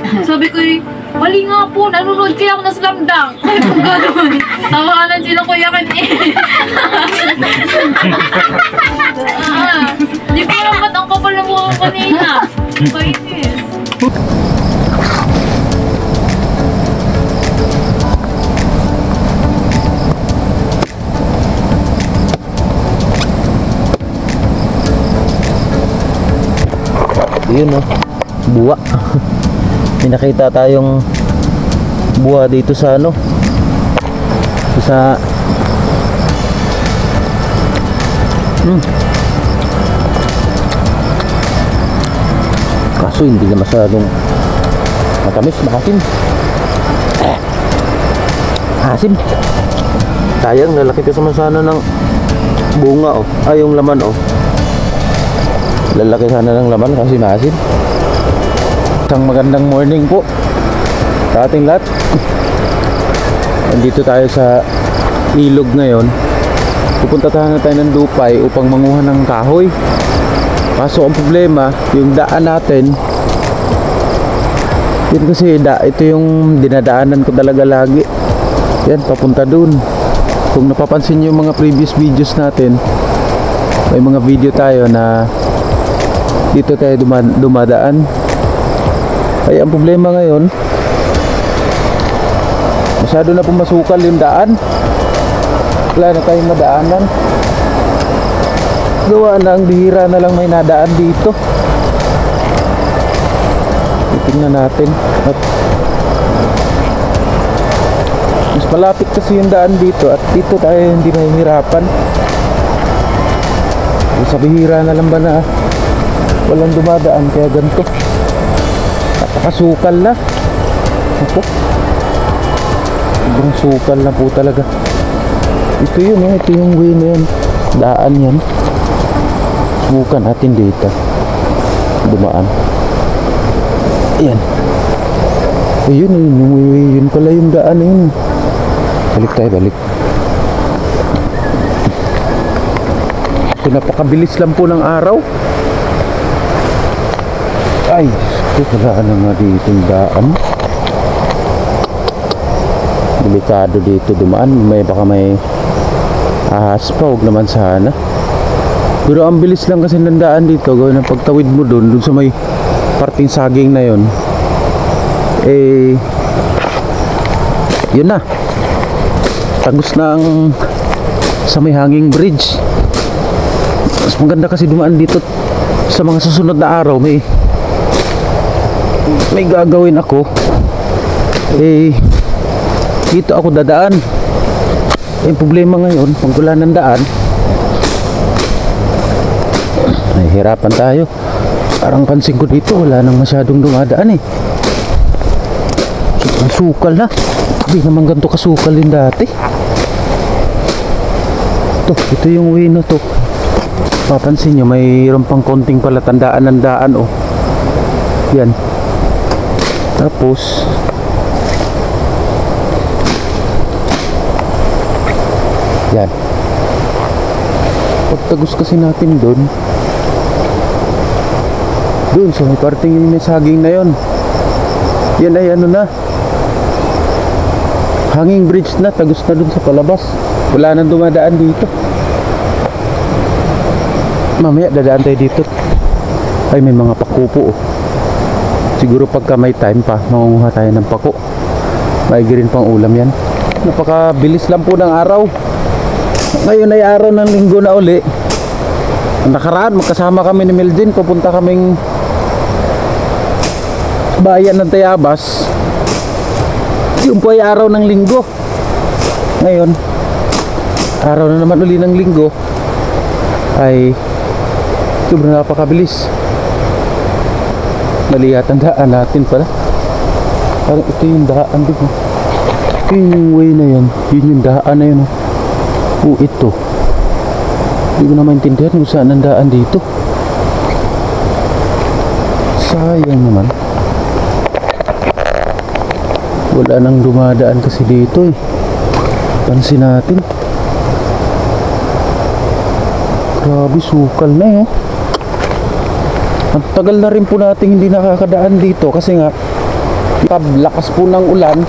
Sabi ko mali nga po, nanonood kaya ako ng Slam Dunk. Ay, kung gano'n. Tawanan sila kuya kan eh. Hindi ko alam ba't ang kapal na mukha ko kanina. Kainis. Yun oh, buwa. May nakita tayong buwa dito sa ano, sa kaso hindi na masyadong matamis, maasim. Asim. Sayang, lalaki ka sana ng bunga oh, ay yung laman oh. Lalaki sana ng laman kasi maasim. Isang magandang morning po sa ating lahat. Nandito tayo sa ilog ngayon. Pupunta tayo ng Dupay upang manguha ng kahoy. Kaso ang problema, yung daan natin, yun kasi ito yung dinadaanan ko talaga lagi. Yan, papunta dun. Kung napapansin nyo yung mga previous videos natin, may mga video tayo na dito tayo dumadaan. Ay ang problema ngayon, masyado na pumasukal yung daan. Wala na tayong madaanan. Gawa na ang bihira na lang may nadaan dito. Titingnan natin. At mas malapit kasi yung daan dito at dito tayo hindi mahihirapan. Sa bihira na lang ba na walang dumadaan kaya ganito. Napakasukal na. Ito. Sobrang sukal na po talaga. Ito yun eh. Ito yung way na yun. Daan yan. Subukan natin dito. Dumaan. Ayan. Ayun yun. Yung way. Yun pala yung daan na yun. Balik tayo. Balik. So napakabilis lang po ng araw. Ay, wala na nga dito yung daan. Delikado dito dumaan. Baka may ahas pa. Huwag naman sana. Pero ang bilis lang kasi ng daan dito. Gawin ang pagtawid mo dun sa may parting saging na yon. Eh, yun na. Tagos na ang sa may hanging bridge. Mas maganda kasi dumaan dito sa mga susunod na araw. May gagawin ako. Eh, dito ako dadaan. Yung problema ngayon, pag wala ng daan, nahihirapan tayo. Parang pansin ko dito, wala nang masyadong dumadaan eh. Ang sukal na. Hindi naman ganito kasukal din dati. Ito yung way na to. Papansin nyo, mayroon pang konting palatandaan ng daan oh. Yan. Tapos yan. Pagtagos kasi natin doon sa may parting yung may saging na yon. Yan ay ano na, hanging bridge na. Tagos na doon sa palabas. Wala nang dumadaan dito. Mamaya dadaan tayo dito. Ay may mga pakupo oh. Siguro pagka may time pa, mangunguha tayo ng pako. Maigirin pang ulam yan. Napakabilis lang po ng araw. Ngayon ay araw ng linggo na uli. Nakaraan, magkasama kami ni Meldin. Pupunta kaming bayan ng Tayabas. Yun po ay araw ng linggo. Ngayon, araw na naman uli ng linggo. Ay sobrang napakabilis. Mali yata ang daan natin pala. Parang ito yung daan dito. Ito yung way na yan. Yun yung daan na yun. Ito. Hindi ko na maintindihan kung saan ang daan dito. Sayang naman. Wala nang dumadaan kasi dito eh. Pansin natin. Grabe, sukal na eh. Ang tagal na rin po natin hindi nakakadaan dito kasi nga Lakas po ng ulan.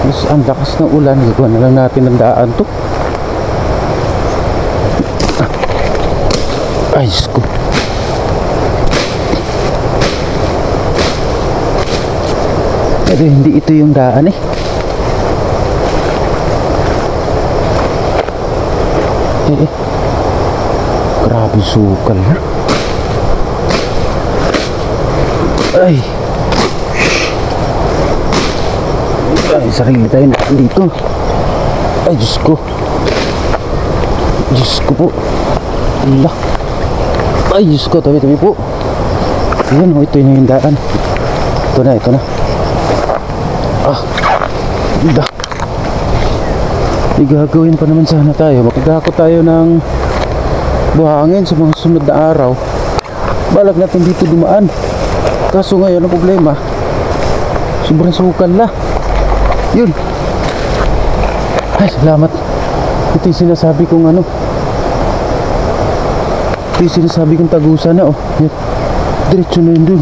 Mas ang lakas ng ulan. Gagawa na lang natin ang daan to. Ay, Diyos ko. Pero hindi ito yung daan eh. Grabe sukal na. Ay. Ay, sarili tayo na dito. Ay, Diyos ko. Diyos ko po. Allah. Ay, Diyos ko. Tabi-tabi po. Ayan, ito yung daan. Ito na, ito na. Ah. Ganda. Igagawin pa naman sana tayo. Magkakot tayo ng buhangin sa mga sunod na araw. Balak natin dito dumaan. Kaso ngayon ang problema, sobrang sukal na. Yun. Ay, salamat. Ito yung sinasabi kong ano. Ito yung sinasabi kong tagusan na, oh. Yan. Diretso na yun dun.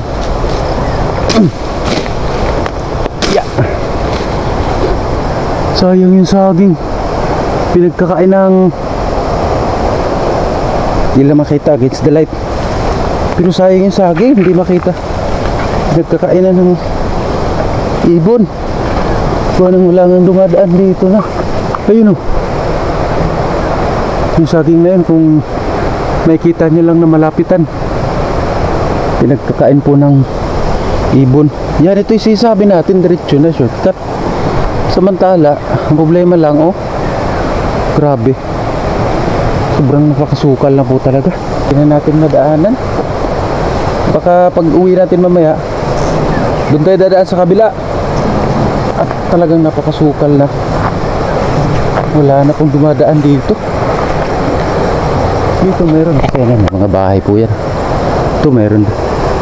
Yeah. Sayang yung saging. Pinagkakain ng hindi lang makita against the light. Pero sayang yung saging, hindi makita. Pinagkakainan ng ibon. Kung anong wala nang dumadaan dito na. Ayun o. Yung saging na yun, kung makikita nyo lang na malapitan, pinagkakain po ng ibon. Yan, ito yung sinasabi natin, diretso na shortcut. Samantala, ang problema lang, oh, grabe, sobrang nakakasukal na po talaga. Hindi na natin madaanan. Baka pag uwi natin mamaya, doon tayo dadaan sa kabila. At talagang napakasukal na. Wala na pong dumadaan dito. Dito meron. Kaya na, mga bahay po yan. Ito meron.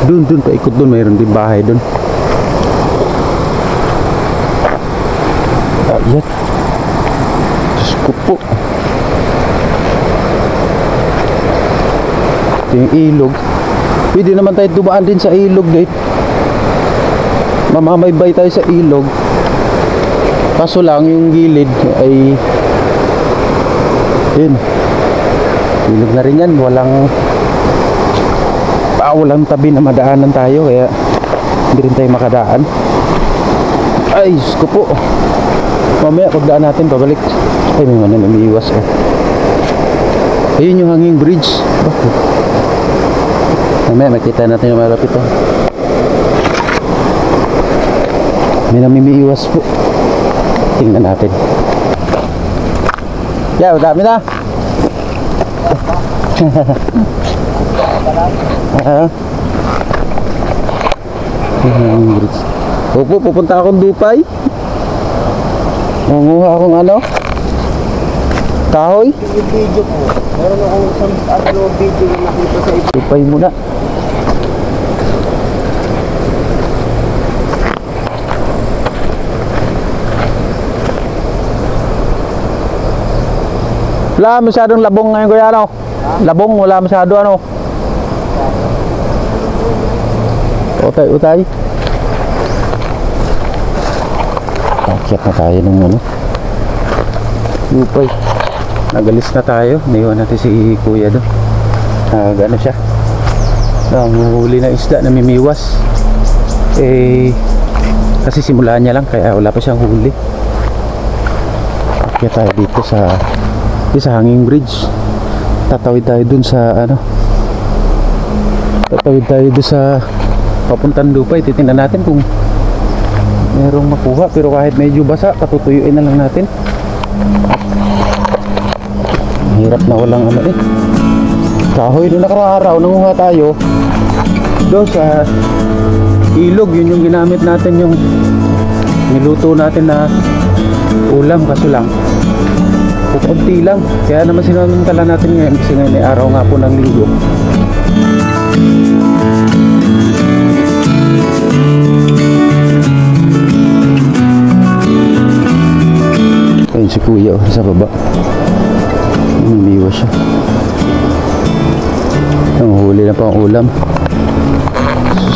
Doon paikot doon, meron din bahay doon. Yan. Diyos ko po. Ito yung ilog. Pwede naman tayo dumaan din sa ilog dito. Mamamaybay tayo sa ilog. Kaso lang yung gilid ay yun, ilog na rin yan. Walang tabi na madaanan tayo, kaya hindi rin tayo makadaan. Ay, Diyos ko po. Mamaya pagdaan natin pabalik. Ay, may mga namiiwas oh. Ayun yung hanging bridge. Bakit? Mamaya makita natin yung malapit oh. May namimiiwas po. Tingnan natin. Yeah, dami na. Opo, pupunta akong Dupay. Manguha akong ano? Kahoy? Yung video po. Meron akong isang video na nakita sa iba. Dupay muna. Wala masyadong labong ngayon kuya ano? Labong, wala masyado ano? Utay. Akyat na tayo ng ano? Lupay. Nagalis na tayo. Naiwan natin si kuya doon. Ano siya? Huli na isda, namimiwas. Kasi simulan niya lang, kaya wala pa siyang huli. Akyat tayo dito sa hanging bridge. Tatawid tayo dun sa ano, tatawid tayo dun sa papuntang Dupay. Titingnan natin kung merong makuha, pero kahit medyo basa, patutuyuin na lang natin. Hirap na walang ano eh. Kahoy, nung nakaraang araw nanguha tayo doon sa ilog. Yun yung ginamit natin, yung niluto natin na ulam. Kaso lang kunti lang, kaya naman sinamantala natin ngayon kasi ngayon ay araw nga po ng linggo. Ayun si kuya oh, sa baba. Umiiwas siya. Ang huli na pang ulam.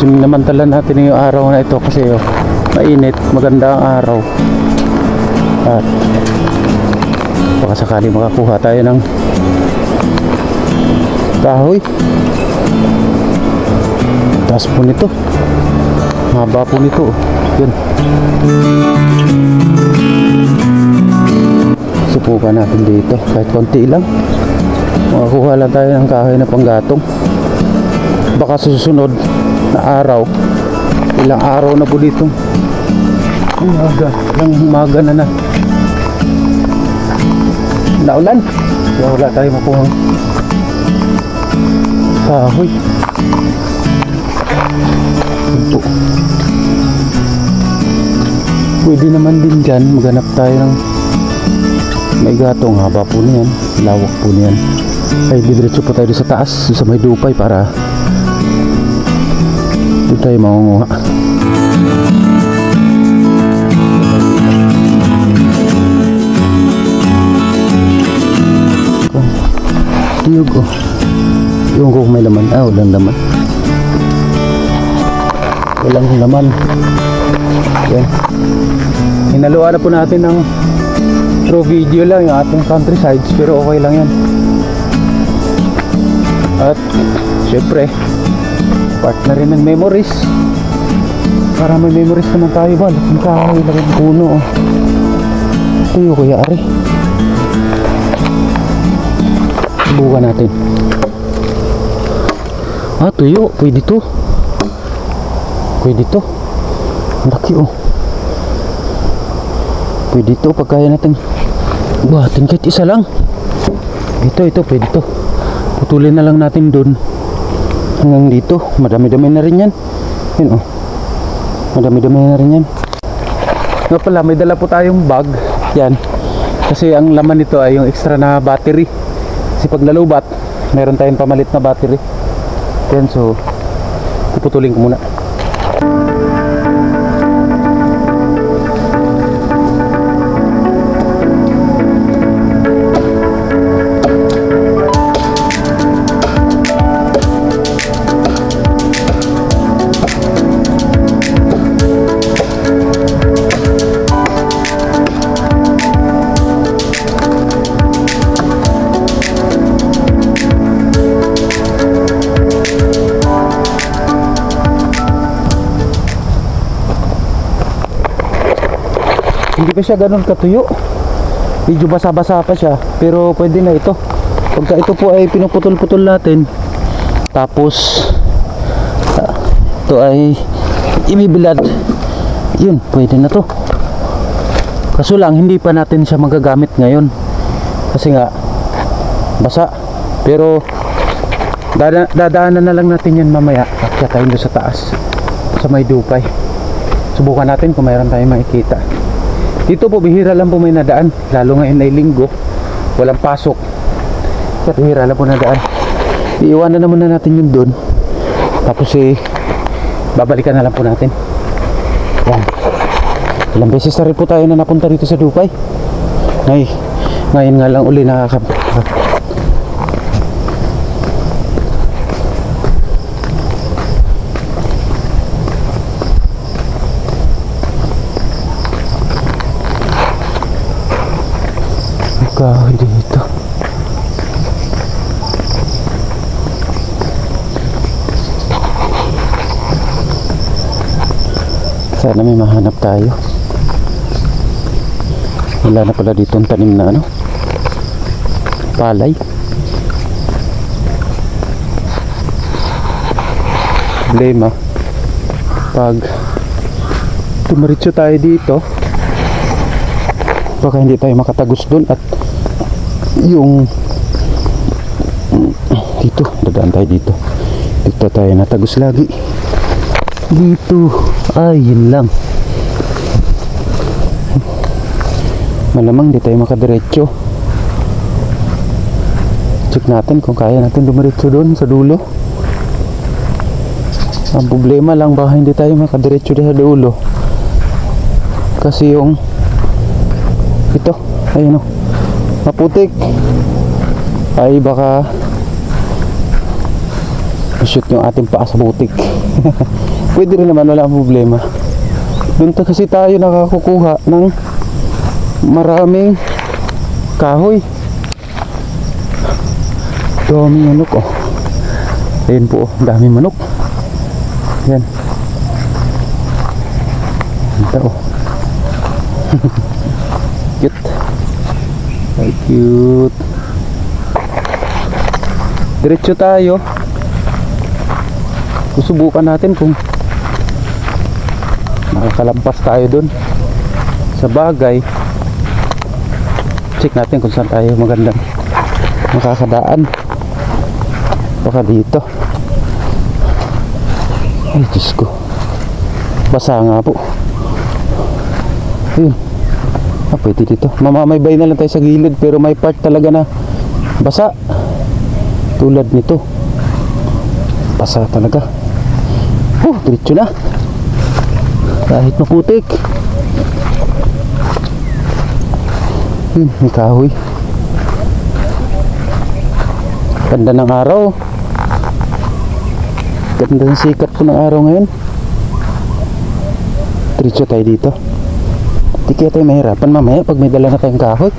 Sinamantala natin yung araw na ito kasi mainit, maganda ang araw. At baka sakali makakuha tayo ng kahoy. Taas po nito, haba po nito. Yun, subukan natin dito kahit konti lang, makakuha lang tayo ng kahoy na panggatong. Baka susunod na araw, ilang araw na po dito, umaga na naulan, kaya wala tayo makuha kahoy. Ito, pwede naman din dyan maghanap tayo ng may gatong. Haba po niyan, lawak po niyan. Ay didiretso po tayo sa taas sa may dupay para doon tayo mangunguha. Tuyog oh. Yung kung may laman. Walang laman. Walang laman. Yan. Hinaluan na po natin ng through video lang yung ating countrysides, pero okay lang yan. At syempre part na rin ng memories, para may memories naman tayo ba. Laking kahoy, laking puno oh. Tuyo kuya ari. Subukan natin. Tuyo, pwede to. Pwede to. Laki oh. Pwede to pag kaya natin buhatin kahit isa lang. Ito pwede to. Putulin na lang natin dun hanggang dito. Madami-dami na rin yan. Yun oh. Madami-dami na rin yan. Nga pala, may dala po tayong bag. Yan. Kasi ang laman nito ay yung extra na battery. Kasi pag lalubat, meron tayong pamalit na battery. Yan, so puputulin ko muna. Hindi pa siya ganun katuyo, medyo basa-basa pa siya, pero pwede na ito. Pagka ito po ay pinuputol-putol natin, tapos ito ay ibibilad, yun, pwede na to. Kaso lang hindi pa natin siya magagamit ngayon kasi nga basa, pero dadaanan na lang natin yan mamaya. Akya tayo doon sa taas sa may dupay, subukan natin kung mayroon tayong makikita. Dito po bihira lang po may nadaan, lalo ngayon ay linggo, walang pasok, kaya bihira lang po nadaan. Iiwanan naman na natin yun doon, tapos babalikan na lang po natin. Yan, ilang beses na rin po tayo na napunta dito sa dupay. Ngayon nga lang uli kahoy dito. Sana may mahanap tayo. Wala na pala dito ang tanim na palay. Problema pag tumaritso tayo dito, baka hindi tayo makatagos dun, at yung dito, dadaan tayo dito tayo natagos lagi dito. Yun lang, malamang di tayo makadiretso. Check natin kung kaya natin dumiretso doon sa dulo. Ang problema lang, baka hindi tayo makadiretso sa dulo kasi yung ito, ayun maputik, ay baka shoot yung ating paa sa butik. Pwede rin naman, wala akong problema. Doon kasi tayo nakakukuha ng maraming kahoy. Daming manok oh. Ayan po oh, daming manok. Yan. Ito oh. Cute. Ay cute. Diretso tayo. Susubukan natin kung makakalampas tayo dun. Sa bagay, check natin kung saan tayo magandang makakadaan. Baka dito. Ay Diyos ko, basa nga po. Ayun, pwede dito. Mamamaybay na lang tayo sa gilid, pero may part talaga na basa. Tulad nito, basa talaga. Diretso na kahit maputik. May kahoy. Ganda ng araw. Ganda ng sikat po ng araw ngayon. Diretso tayo dito. Di kaya tayo mahirapan mamaya pag may dala na tayong kahoy.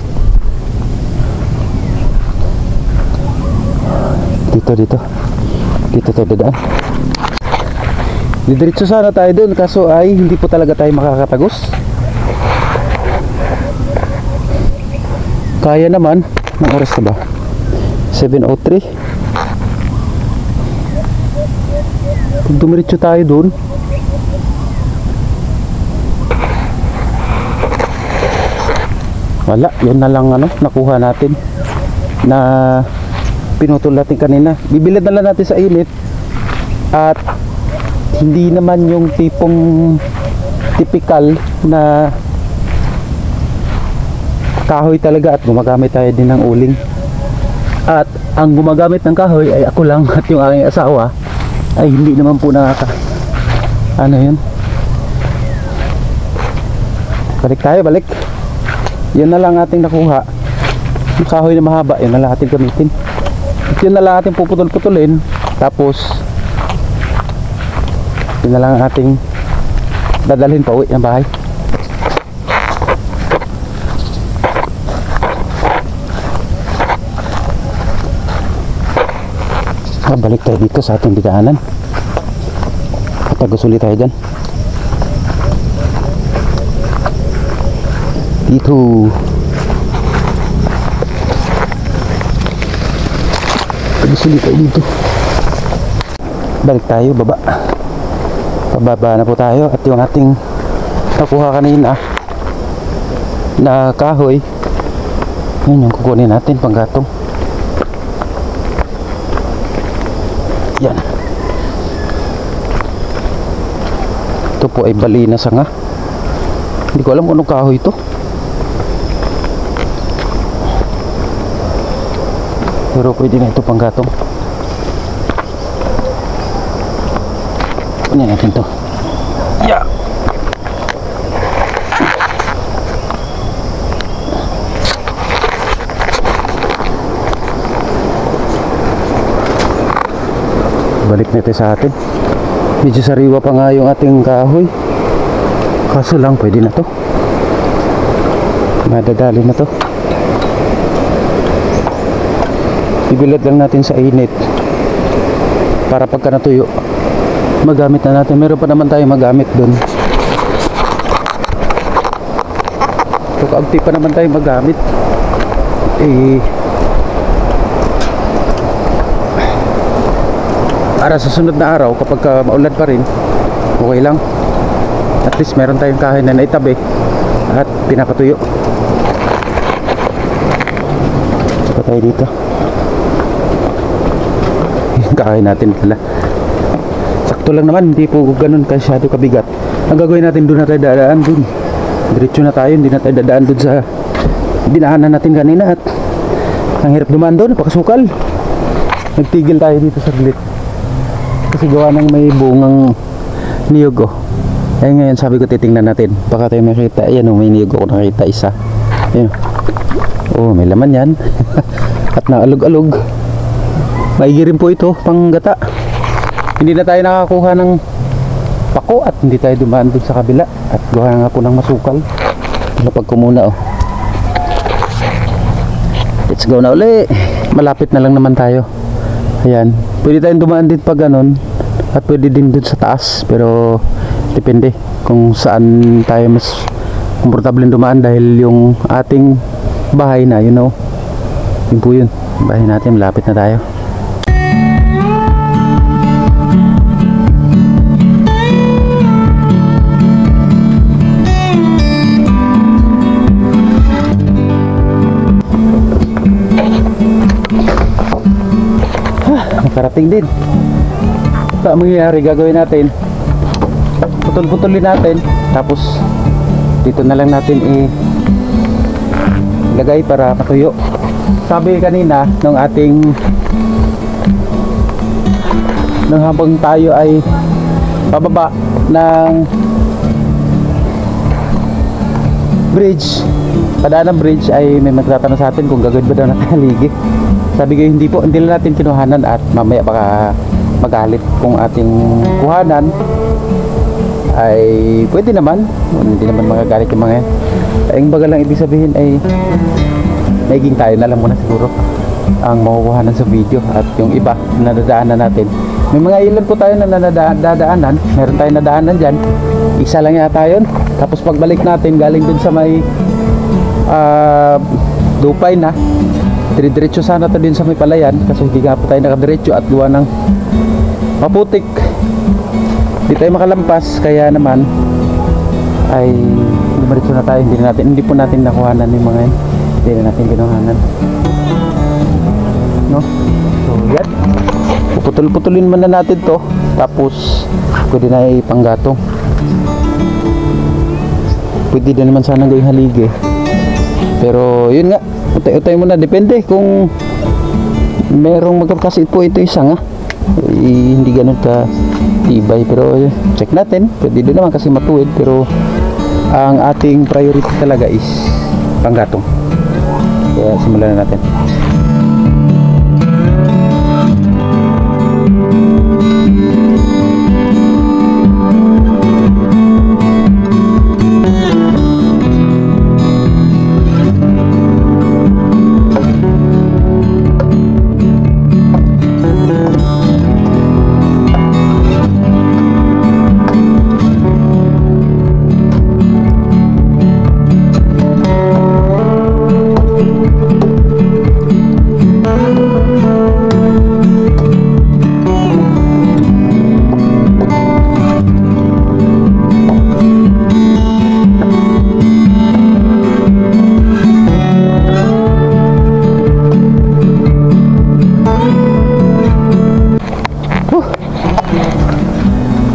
Dito tayo dadaan. Diretso sana tayo doon, kaso ay hindi po talaga tayo makakatagos. Kaya naman. Anong oras na ba? 7:03. Kung dumiretso tayo doon, wala, yun na lang ano, nakuha natin na pinutol natin kanina. Bibilad na lang natin sa init. At hindi naman yung tipong typical na kahoy talaga, at gumagamit tayo din ng uling. At ang gumagamit ng kahoy ay ako lang at yung aking asawa. Ay hindi naman po ano yun, balik. Yun na lang ating nakuha. Yung kahoy na mahaba, yun na lang ating gamitin. At yun na lang ating puputol-putulin. Tapos yun na lang ating dadalhin pa uwi ng bahay. Balik tayo dito sa ating bigaanan. Patagos ulit tayo dyan. Dito. Patagos ulit tayo dito. Balik tayo, baba. Pababa na po tayo. At yung ating nakuha kanina na kahoy, yun yung kukunin natin panggatong. Yan. Ito po ay bali na sanga. Hindi ko alam kung anong kahoy ito. Pero pwede na ito panggatong. Kunin natin ito. Yeah. Balik natin sa atin. Medyo sariwa pa nga yung ating kahoy, kaso lang pwede na to, madadali na to. Ibilad lang natin sa init para pagka natuyo magamit na natin. Meron pa naman tayo magamit dun. So kaagti pa naman tayo magamit. Para sa sunod na araw, kapag maulan pa rin, okay lang. At least meron tayong kahoy na naitabi at pinakatuyo. Saka tayo dito. Yung kahoy natin pala, sakto lang naman, hindi po ganun kasyado kabigat. Ang gagawin natin, doon na tayo dadaan dun. Diretso na tayo, hindi na tayo dadaan dun sa dinaanan natin kanina. At ang hirap dumaan doon, napakasukal. Nagtigil tayo dito sa glit kasi gawa ng may bungang niyog oh. Eh ngayon sabi ko titingnan natin, baka tayo makita. Ayan oh, may niyog ako nakita isa. Ayan oh, may laman yan. At naalog-alog. Maigi rin po ito pang gata. hindi na tayo nakakuha ng pako at hindi tayo dumaan dun sa kabila at gawa nga po ng masukal. Napag ko muna oh. Let's go na uli. Malapit na lang naman tayo. Ayan, pwede tayong dumaan din pag ganon at pwede din dun sa taas, pero depende kung saan tayo mas komportable dumaan dahil yung ating bahay na, you know, yun po yun, bahay natin, malapit na tayo. Nakarating din. Ito ang mangyayari, gagawin natin, putol-putulin natin, tapos dito na lang natin ilagay para matuyo. Sabi kanina nung habang tayo ay pababa ng bridge, padaan ng bridge, ay may magtatanong sa atin kung gagawin ba daw natin haligi. Sabi ko hindi po, hindi lang natin kinuhanan at mamaya baka magalit kung ating kuhanan. Ay pwede naman, hindi naman magagalit yung mga yan. Ang baga lang ibig sabihin ay naging tayo na lang muna siguro ang makukuhanan sa video, at yung iba na nadaanan natin, may mga ilan po tayo na nadaanan. Meron tayong nadaanan dyan, isa lang yata yun. Tapos pagbalik natin galing dun sa may Dupay na, diretso sana to din sa may Palayan, kasi hindi nga po tayo nakadiretso at gawa ng maputik, hindi tayo makalampas, kaya naman ay dumiretso na tayo. Hindi po natin nakuhanan yung mga yan, hindi na natin kinuhanan, no? So yan, puputol-putulin man na natin to, tapos pwede na ipanggatong. Pwede din naman sana gawing haligi, pero yun nga, utay-utay muna, depende kung merong magkakasit po ito isa nga, hindi ganun ka tibay, pero check natin, pwede din naman kasi matuwid, pero ang ating priority talaga is panggatong. Kaya simulan na natin.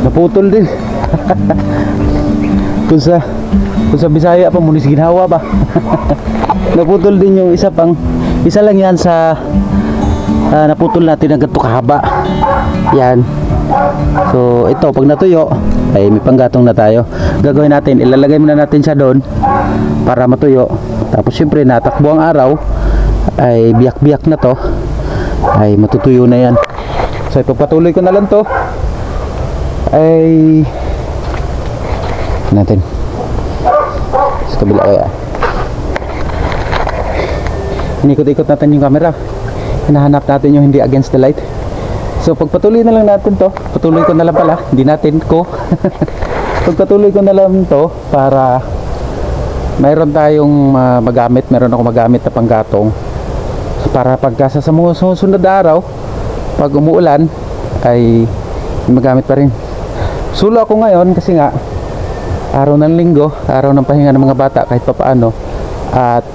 Naputol din. kung sa Bisaya pa, munis ginawa ba. Naputol din yung isa lang yan sa naputol natin ng ganito kahaba. Yan. So ito, pag natuyo ay may panggatong na tayo. Gagawin natin, ilalagay muna natin siya doon para matuyo. Tapos syempre natakbo ang araw, ay biyak-biyak na to, ay matutuyo na yan. So ipagpatuloy ko na lang to, ay natin sa kabila. Kaya inikot-ikot natin yung camera, hinahanap natin yung hindi against the light. So pagpatuloy na lang natin to, patuloy ko na lang pala, hindi natin ko pagpatuloy ko na lang to para mayroon tayong magamit, meron ako magamit na panggatong, para pagka sa susunod na araw, pag umuulan, ay magamit pa rin. Sulo ako ngayon kasi nga araw ng linggo, araw ng pahinga ng mga bata kahit papaano, at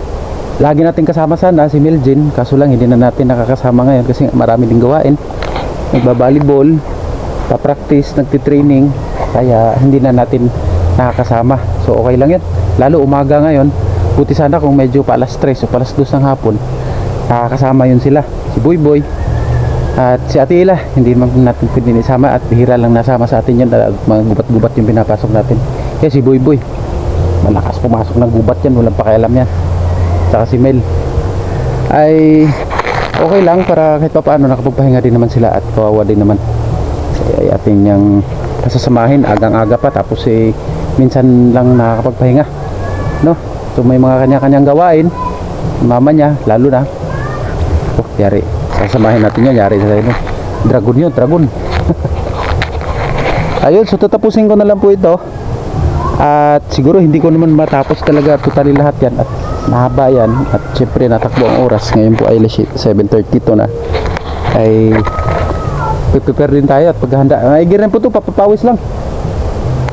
lagi natin kasama sana si Miljin, kaso lang hindi na natin nakakasama ngayon kasi marami ding gawain, nagbabalibol, pa-practice, nagtitraining, kaya hindi na natin nakakasama. So okay lang yan, lalo umaga ngayon, buti sana kung medyo pa alas 3 o pa alas 2 ng hapon, nakakasama yun sila, si Boy at si Ate Ila, hindi natin pwede isama, at bihira lang nasama sa atin yan, mga gubat-gubat yung pinapasok natin. Kaya si Boy malakas pumasok ng gubat yan, walang pakialam yan. Saka si Mel ay okay lang, para kahit pa paano nakapagpahinga din naman sila, at kawawa din naman ay ating niyang pasasamahin agang-aga pa, tapos minsan lang nakakapagpahinga, no? So may mga kanya-kanyang gawain, mama niya lalo na. Oh, yari, sasamahin natin yan, yari sa no? Dragon yun, dragon. Ayun, so tatapusin ko na lang po ito. At siguro hindi ko naman matapos talaga totally lahat yan, at mahaba yan, at syempre natakbo ang oras. Ngayon po ay 7:30 to na, ay prepare din tayo at paghahanda. Ay rin po to, papapawis lang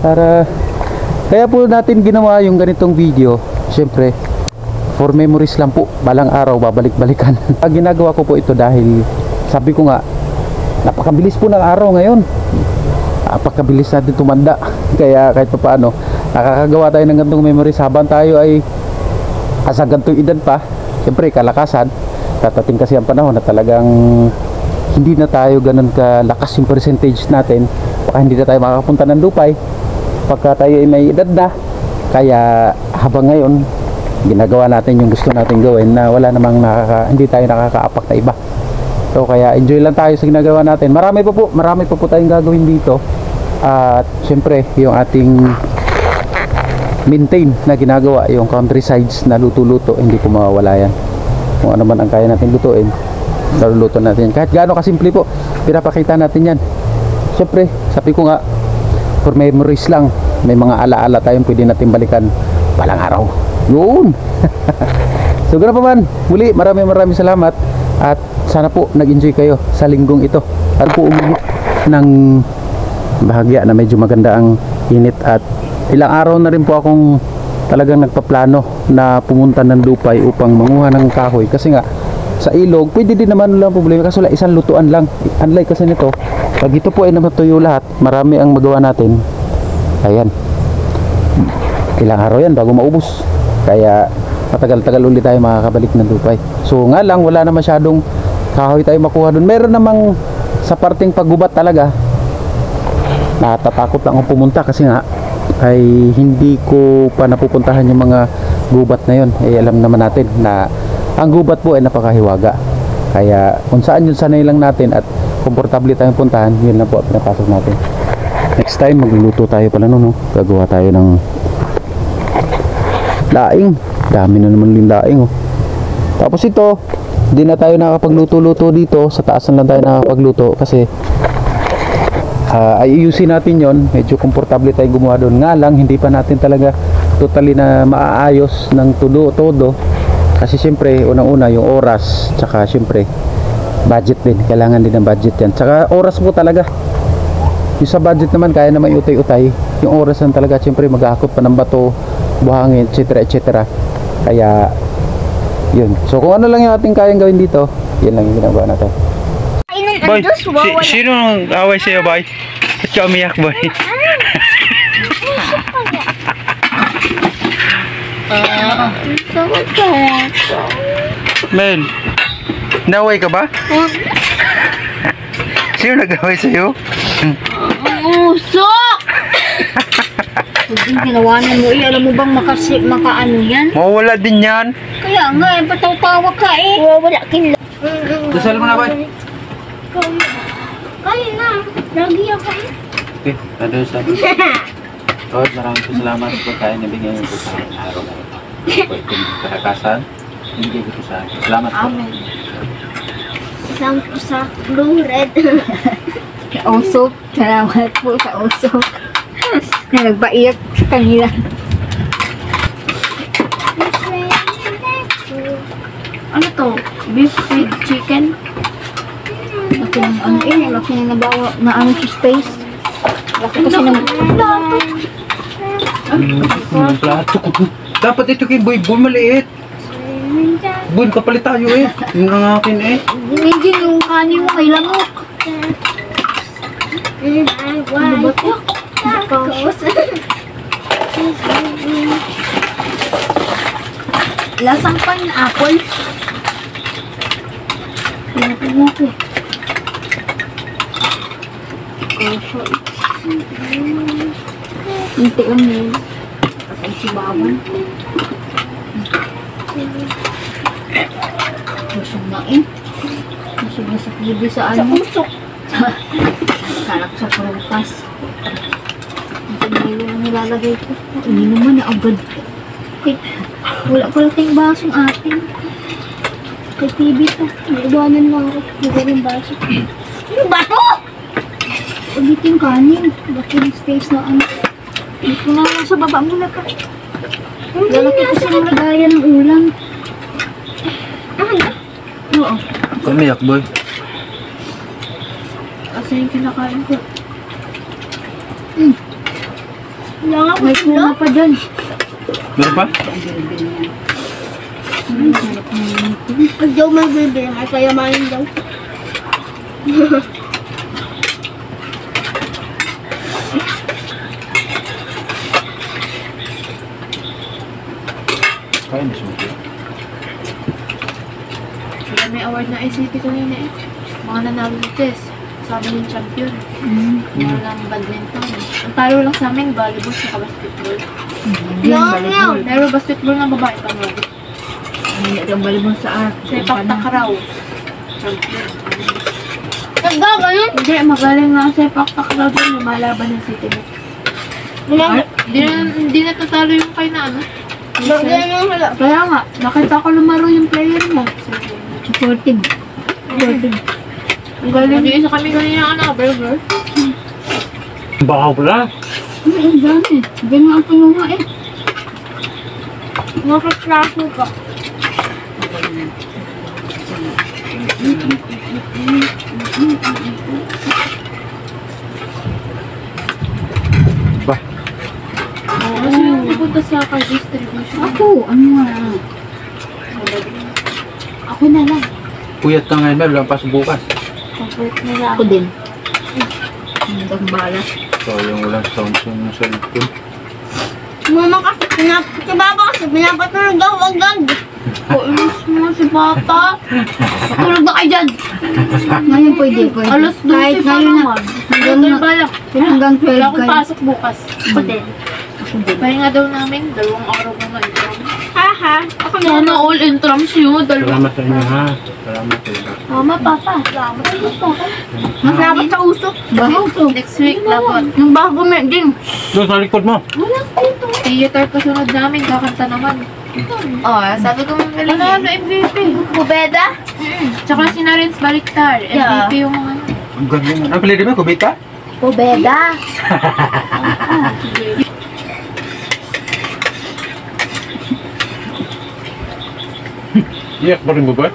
para, kaya po natin ginawa yung ganitong video, syempre for memories lang po, balang araw babalik-balikan. Ginagawa ko po ito dahil sabi ko nga, napakabilis po ng araw ngayon, napakabilis natin tumanda, kaya kahit pa paano nakakagawa tayo ng ganitong memories habang tayo ay asa ganitong edad pa. Syempre kalakasan, tatating kasi ang panahon na talagang hindi na tayo ganun kalakas yung percentage natin, baka hindi na tayo makakapunta ng Lupay pagka tayo ay may edad na. Kaya habang ngayon ginagawa natin yung gusto natin gawin na wala namang hindi tayo nakakaapak na iba. So kaya enjoy lang tayo sa ginagawa natin. Marami pa po tayong gagawin dito. At syempre yung ating maintain na ginagawa, yung countrysides na luto-luto, hindi po mawawala yan. Kung ano man ang kaya natin lutuin, naluluto natin yan. Kahit gaano kasimple po, pinapakita natin yan. Syempre, sabi ko nga, for memories lang, may mga alaala tayong pwede natin balikan balang araw. Yun. So ganoon pa man, muli maraming salamat, at sana po nag-enjoy kayo sa linggong ito. At po uminit ng bahagya na medyo maganda ang init, at ilang araw na rin po akong talagang nagpaplano na pumunta ng Lupay upang manguha ng kahoy, kasi nga sa ilog pwede din naman, walang problema, kaso lang isang lutuan lang. Unlike kasi nito, pag ito po ay natuyo lahat, marami ang magawa natin. Ayan, ilang araw yan bago maubos, kaya matagal-tagal ulit tayo makakabalik ng Lupay. So nga lang, wala na masyadong kahoy tayo makuha doon. Meron namang sa parting paggubat talaga, natatakot lang akong pumunta kasi nga ay hindi ko pa napupuntahan yung mga gubat na yon. Alam naman natin na ang gubat po ay napakahiwaga, kaya kung saan yun sanay lang natin at komportable tayong puntahan, yun lang po at pinapasok natin. Next time magluluto tayo pala no? Gagawa tayo ng laing, dami na naman yung laing oh. Tapos ito, hindi na tayo nakapagluto-luto dito, sa taas na lang tayo nakapagluto kasi ayusin natin yon. Medyo komportable tayo gumawa doon, nga lang hindi pa natin talaga totally na maaayos ng todo, kasi syempre unang-una yung oras, tsaka syempre budget din, kailangan din ng budget yan, tsaka oras po talaga. Yung sa budget naman kaya naman utay-utay, yung oras lang talaga, syempre maghahakot pa ng bato, buhangin, etc. Kaya yun, so kung ano lang yung ating kayang gawin dito, yun lang yung ginagawa natin. Boy, sino ang away sa'yo, boy? Ba't ka umiyak, boy? Men, naway ka ba? Sino nag-away sa'yo? Usok! Hindi ginawanan mo alam mo bang makaano yan? Mawawala din yan. Kaya nga, pataw-tawa ka eh. Wala kila. Dasal mo na ba? Kaya na, lagi ako eh. Okay, ano sa Lord, maraming salamat po tayo na bigyan niyo po sa aking araw na ito. Po itong kalakasan, hindi ko sa akin. Salamat po. Amen. Salamat po sa blue red. Sa usok, salamat po sa usok. Na nagpaiyak sa kanila. Ano to? Beef with chicken? Laki ng ano eh, laki ng nabawa na ano sa space. Laki kasi ng Plato ko. Dapat ito kay Boy, maliit. Boy, kapalit tayo eh. Yung ang akin eh. hindi yung kanin mo may lamok. Ano ba to? Lasang pineapple. Pinapin mo ko. Hinti lang yun. Patay si Bawan. Busog na eh. Busog na sa kibi sa ano. Sa Sarap sa prutas. Ang ngayon ang nilalagay ko. Hindi naman na agad. Eh, wala pala tayong basong atin. Kay TV pa. Naiwanan mo ako. Hindi yung baso. Ano baso? Ulit yung kanin. Bakit yung space na ano? Dito na lang sa baba muna pa. Lalaki ko sa mga gaya ng ulam. Oo. Kumiyak, boy. Kasi yung kinakain ko. May kuma pa dyan. Meron pa? Pag daw magbibili, may kayamanin daw. Kaya na siya. Sila may award na ICT kanina eh. Mga nanalo ng test. Sabi yung champion. Mga lang badminton. Ang talo lang sa amin, volleyball sa basketball. Pero basketball ng babae pa mo. Hindi ang balibon sa art. Sepak takraw. Champion. Nagkakayon? Hindi, magaling nga ang sepak takraw din. Lumalaban ng city mo. Hindi natatalo yung kay na ano. Kaya nga, nakita ko lumaro yung player mo. Supportive. Ang galing. Nag-iisa kami kanina ano, burger. Bakaw pala. Ang dami. Ganun ang pinuha eh. Nakaklaso ka. Ba? Kasi yung pupunta sa car distribution. Ako, ano nga. Ako na lang. Puyat ka ngayon, Mel. Walang pasok bukas. Comfort na lang. Ako din. Ang balas. So, yung walang sounds yung cellphone. Mama kasi, si Papa kasi, pinapatulog ako agad. Kainis mo si Papa. Patulog na kayo dyan. Ngayon pwede. Alas 12 Kahit pa ngayon na. naman. Hanggang balak. Hanggang 12 Wala akong kayo. pasok bukas. Ako din. Pahinga daw namin, 2 araw mo na intram. Haha, ako na. Sana all intrams yun, 2. Salamat sa inyo, ha? Salamat sa inyo. Mama, Papa. Salamat sa Papa. Masarap sa usok. Bahaw to. Next week, labot. Yung bago mo din. Doon sa likod mo. Theater kasunod namin, kakanta naman. Oh, sabi ko mga galing. Ano, MVP? Bubeda? Tsaka si Narins Baliktar, MVP yung mga ano. Ang galing. Ang pili mo, kubita? Bubeda. Yes, pa rin mo ba?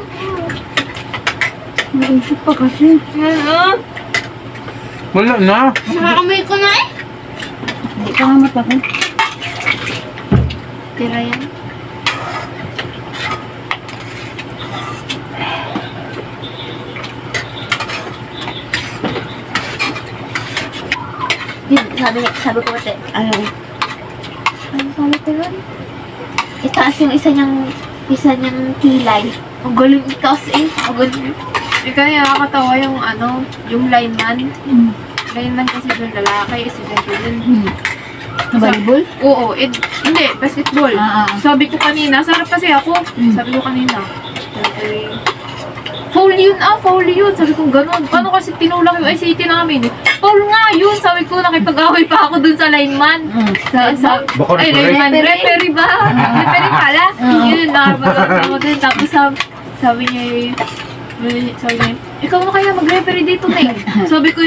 Naisip pa kasi. Ano? Wala na. Nakakamoy ko na eh. Hindi pa nga matapos. Tira yan. Sabi ko ate. Ano? Ano sabi ko yun? Itaas yung isa niyang kilay. Ang galing itaas eh. Ang galing. Kaya nakakatawa yung ano, yung lineman. Lineman kasi doon lalaki, estudyante din. Sa volleyball? Oo, hindi, basketball. Sabi ko kanina, sarap kasi ako. Sabi ko kanina, foul yun. Sabi ko ganun. Paano kasi tinulak yung ICT namin? Foul nga yun. Sabi ko, nakipag-away pa ako dun sa lineman. Baka Lineman. Referee ba? Referee pala. Yun, nakipag-away ako dun. Tapos sabi niya, ikaw na kaya mag-referee dito, Neng. Sabi ko,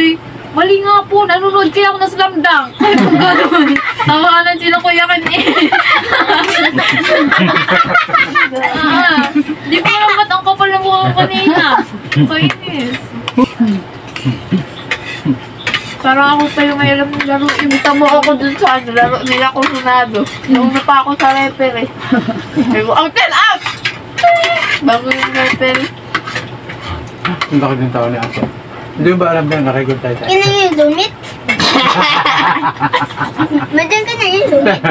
mali nga po, nanonood kaya ako ng Slam Dunk. Kaya kung gano'n, tawanan sila kuya kan eh. Di ko alam ba't ang kapal ng mukha ko kanina. Kainis. Parang ako pa yung may alam ng laro. Imita mo ako dun sa ano, laro nila kung sunado. Nauna pa ako sa referee. Sabi ko, ang 10 up! Bago yung referee. Ang laki din tao ni Ate. Hindi mo ba alam na nakaigod tayo tayo? Yun na yung zoomit. Madyan ka na yung zoomit.